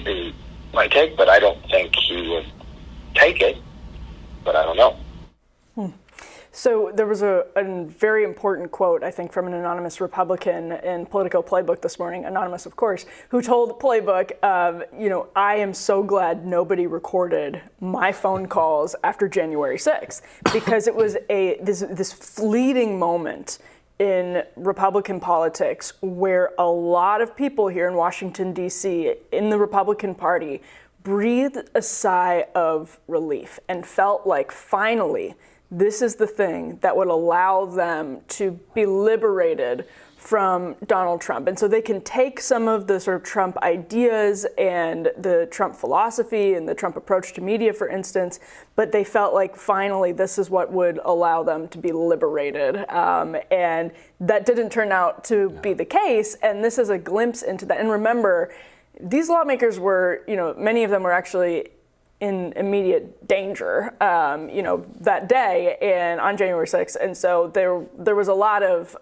would be my take, but I don't think he would take it, but I don't know. So there was a very important quote, I think, from an anonymous Republican in Politico Playbook this morning, anonymous, of course, who told Playbook, I am so glad nobody recorded my phone calls after January 6th, because it was this fleeting moment in Republican politics where a lot of people here in Washington, D.C., in the Republican Party, breathed a sigh of relief and felt like finally this is the thing that would allow them to be liberated from Donald Trump. And so they can take some of the sort of Trump ideas and the Trump philosophy and the Trump approach to media, for instance, but they felt like finally this is what would allow them to be liberated. And that didn't turn out to be the case. And this is a glimpse into that. And remember, these lawmakers were, many of them were actually in immediate danger, that day and on January 6th. And so there was a lot of,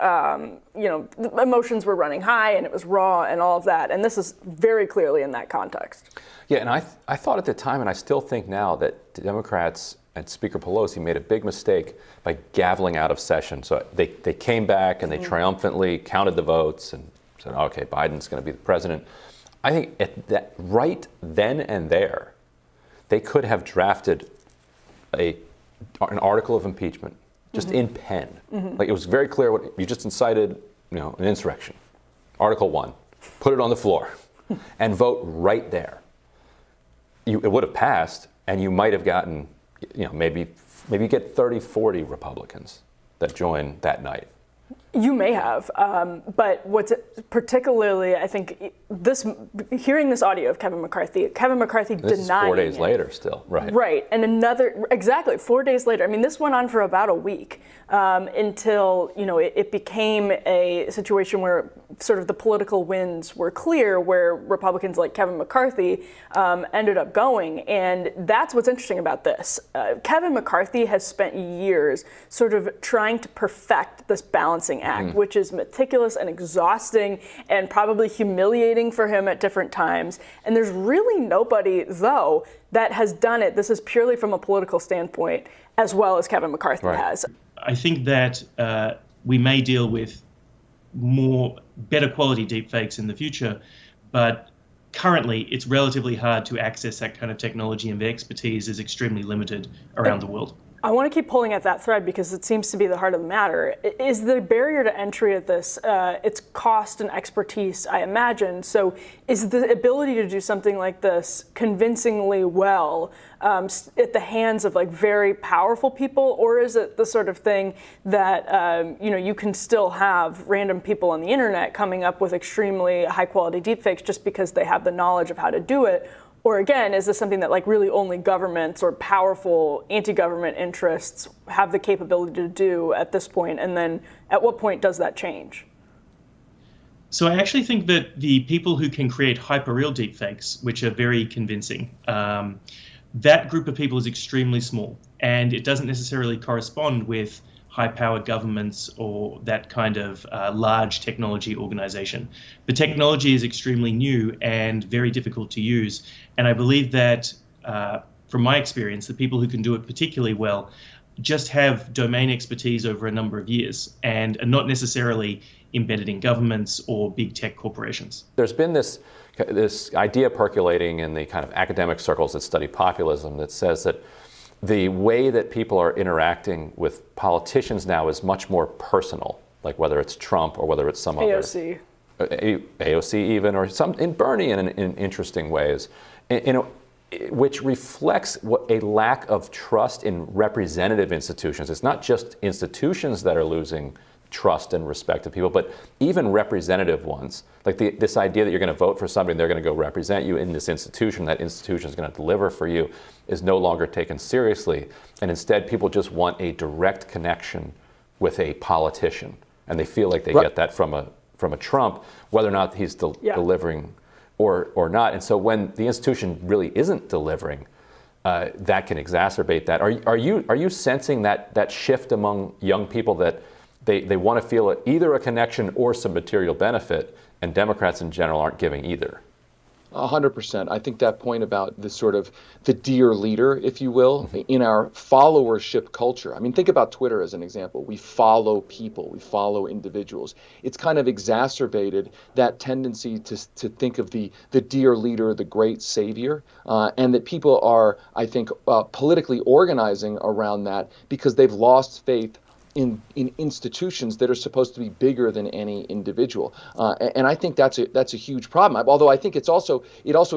emotions were running high and it was raw and all of that. And this is very clearly in that context. Yeah, and I thought at the time, and I still think now, that Democrats and Speaker Pelosi made a big mistake by gaveling out of session. So they came back and they triumphantly counted the votes and said, okay, Biden's going to be the president. I think at that, right then and there, they could have drafted an article of impeachment just in pen. Like, it was very clear what you just incited, an insurrection. Article 1, put it on the floor and vote right there. It would have passed, and you might have gotten, maybe get 30, 40 Republicans that join that night. You may have, but what's particularly, I think, hearing this audio of Kevin McCarthy denying this is 4 days later still, right? Right, and 4 days later. I mean, this went on for about a week until, it became a situation where sort of the political winds were clear, where Republicans like Kevin McCarthy ended up going. And that's what's interesting about this. Kevin McCarthy has spent years sort of trying to perfect this balancing act, which is meticulous and exhausting and probably humiliating for him at different times. And there's really nobody, though, that has done it. This is purely from a political standpoint, as well as Kevin McCarthy has. I think that we may deal with better quality deepfakes in the future, but currently it's relatively hard to access that kind of technology, and the expertise is extremely limited around the world. I want to keep pulling at that thread because it seems to be the heart of the matter. Is the barrier to entry at this, it's cost and expertise, I imagine. So is the ability to do something like this convincingly well at the hands of very powerful people, or is it the sort of thing that you can still have random people on the internet coming up with extremely high quality deepfakes just because they have the knowledge of how to do it? Or again, is this something that really only governments or powerful anti-government interests have the capability to do at this point? And then at what point does that change? So I actually think that the people who can create hyperreal deepfakes, which are very convincing, that group of people is extremely small, and it doesn't necessarily correspond with high-powered governments or that kind of large technology organization. The technology is extremely new and very difficult to use, and I believe that, from my experience, the people who can do it particularly well just have domain expertise over a number of years and are not necessarily embedded in governments or big tech corporations. There's been this idea percolating in the kind of academic circles that study populism that says that the way that people are interacting with politicians now is much more personal, like whether it's Trump or whether it's some AOC. AOC even, or some in Bernie in interesting ways, which reflects a lack of trust in representative institutions. It's not just institutions that are losing trust and respect of people, but even representative ones. Like this idea that you're going to vote for somebody and they're going to go represent you in this institution, that institution is going to deliver for you, is no longer taken seriously. And instead, people just want a direct connection with a politician. And they feel like they get that from a Trump, whether or not he's delivering or not. And so when the institution really isn't delivering, that can exacerbate that. Are you sensing that shift among young people that they want to feel either a connection or some material benefit, and Democrats in general aren't giving either? 100%. I think that point about the sort of the dear leader, if you will, in our followership culture. I mean, think about Twitter as an example. We follow people, we follow individuals. It's kind of exacerbated that tendency to think of the dear leader, the great savior, and that people are, I think, politically organizing around that because they've lost faith in institutions that are supposed to be bigger than any individual, and I think that's a huge problem. Although I think it also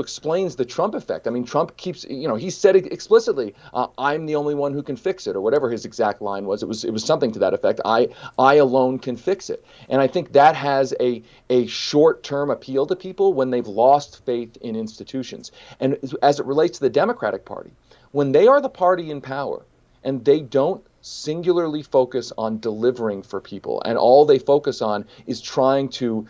explains the Trump effect. I mean, Trump keeps, he said it explicitly, "I'm the only one who can fix it," or whatever his exact line was. It was something to that effect. I alone can fix it, and I think that has a short-term appeal to people when they've lost faith in institutions. And as it relates to the Democratic Party, when they are the party in power and they don't singularly focus on delivering for people, and all they focus on is trying to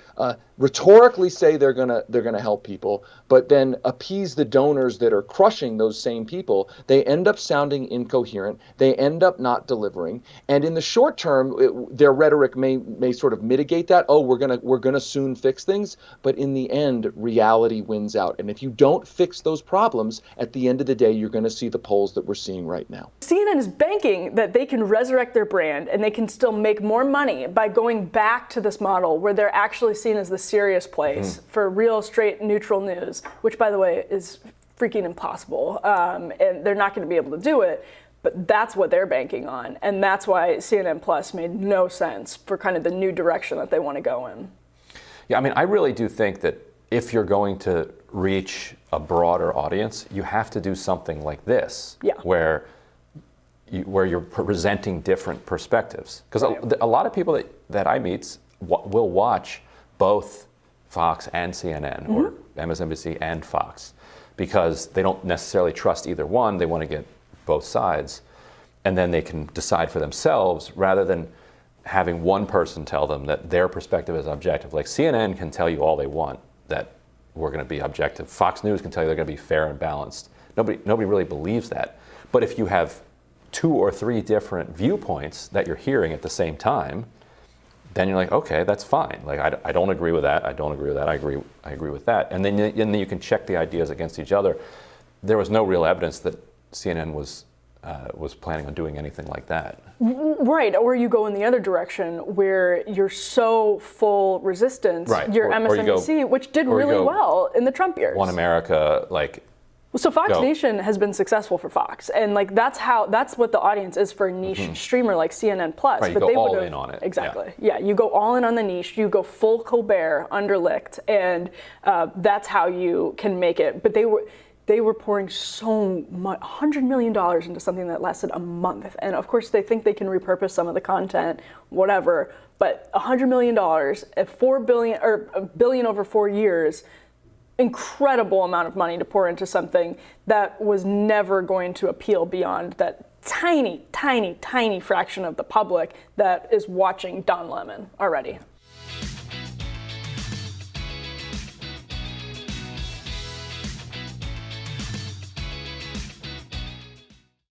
rhetorically say they're gonna help people, but then appease the donors that are crushing those same people, they end up sounding incoherent. They end up not delivering, and in the short term, their rhetoric may sort of mitigate that. Oh, we're gonna soon fix things, but in the end, reality wins out. And if you don't fix those problems, at the end of the day, you're going to see the polls that we're seeing right now. CNN is banking that they can resurrect their brand and they can still make more money by going back to this model where they're actually seen as the serious place for real, straight, neutral news, which, by the way, is freaking impossible. And they're not going to be able to do it. But that's what they're banking on. And that's why CNN Plus made no sense for kind of the new direction that they want to go in. Yeah, I mean, I really do think that if you're going to reach a broader audience, you have to do something like this, where you're presenting different perspectives. Because a lot of people that I meet will watch both Fox and CNN, or MSNBC and Fox, because they don't necessarily trust either one. They want to get both sides, and then they can decide for themselves rather than having one person tell them that their perspective is objective. Like CNN can tell you all they want that we're going to be objective. Fox News can tell you they're going to be fair and balanced. Nobody really believes that. But if you have 2 or 3 different viewpoints that you're hearing at the same time, then you're like, okay, that's fine. Like I don't agree with that. I don't agree with that. I agree with that. And then you can check the ideas against each other. There was no real evidence that CNN was planning on doing anything like that. Right, or you go in the other direction where you're so full resistance. Right. You're MSNBC, which did really well in the Trump years. One America, So Fox Nation has been successful for Fox, and that's what the audience is for a niche streamer like CNN Plus. Right, you go all in on it. Exactly. Yeah, you go all in on the niche. You go full Colbert, underlicked, and that's how you can make it. But they were pouring so much, $100 million into something that lasted a month. And of course, they think they can repurpose some of the content, whatever. But $100 million at $1 billion over 4 years, incredible amount of money to pour into something that was never going to appeal beyond that tiny, tiny, tiny fraction of the public that is watching Don Lemon already.